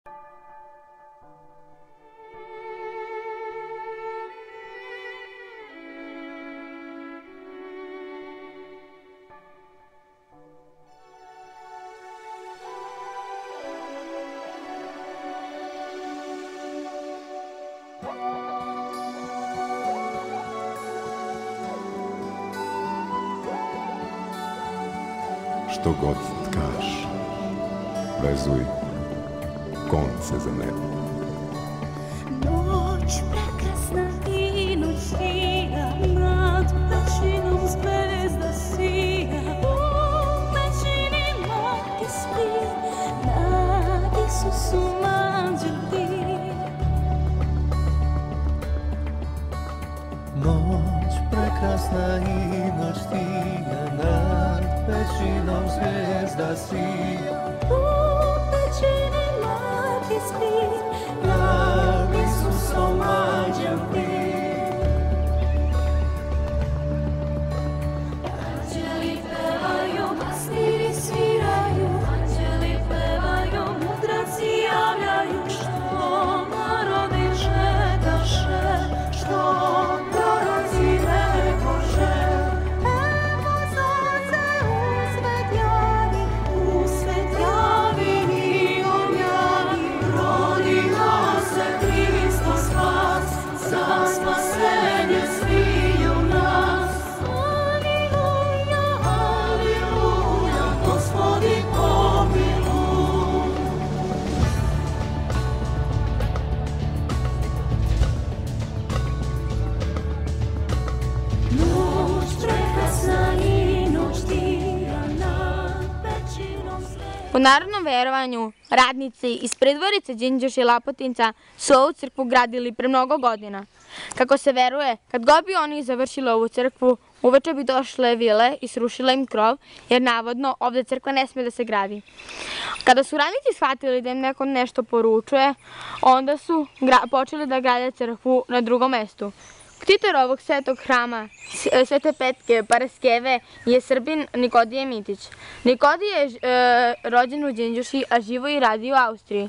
Što god tkaš, vezuj konce za nebo. Noć prekrasna i noć sija, nad pećinom zvezda sija. U pećini mati spi, nad Isusom anđel di. Noć prekrasna i noć sija, nad pećinom zvezda sija. U pećini mati spi, nad Isusom anđel di. anđeli pevaju, pastiri sviraju, anđeli pevaju, mudraci javljaju, što narodi čekaše, što proroci rekoše. Evo sunce usvet javi i objavi, rodio se Hristos spas, za spasenje sviju nas. Aleluja, aleluja, Gospodi pomiluj. Noć prekrasna i noć tija, nad pećinom zvezda. Po narodnom verovanju, radnici iz Pridvorice, Đinđuša i Lapotinca su ovu crkvu gradili pre mnogo godina. Kako se veruje, kad god bi oni završili ovu crkvu, uveče bi došle vile i srušile im krov, jer navodno ovde crkva ne sme da se gradi. Kada su radnici shvatili da im neko nešto poručuje, onda su počeli da grade crkvu na drugom mestu. Ktitor ovog svetog hrama, Svete Petke Paraskeve, je Srbin Nikodije Mitić. Nikodije je rođen u Đinđuši, a živo i radi u Austriji.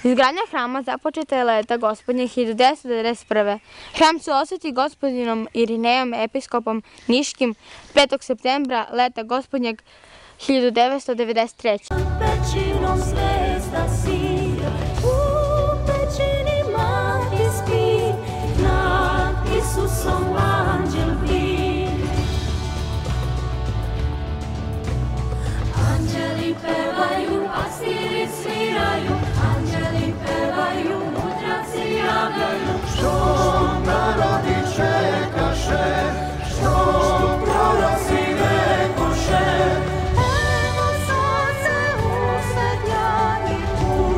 Izgradnja hrama započeta je leta gospodnje 1991. Hram se osveti gospodinom Irinejom, episkopom Niškim, 5. septembra leta gospodnjeg 1993. Pećinom zvezda sija, u pećini mati spi, nad Isusom anđel bdi. Anđeli pevaju, pastiri sviraju, anđeli pevaju, mudraci javljaju, Što narodi čekaše, što proroci rekoše. evo sunce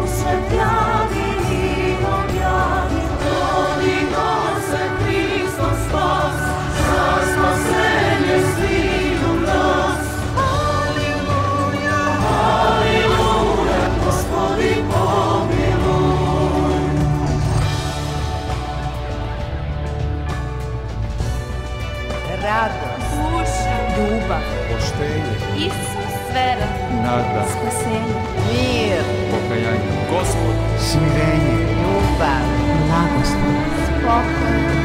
usvet javi i objavi, rodio se Hristos spas, za spasenje sviju nas. Aleluja, aleluja, Gospodi pomiluj. Radost, ljubav, poštenje, Isus, vera, nada, spasenje, mir, pokajanje, Gospod, ljubav, blagoslov, spokoj,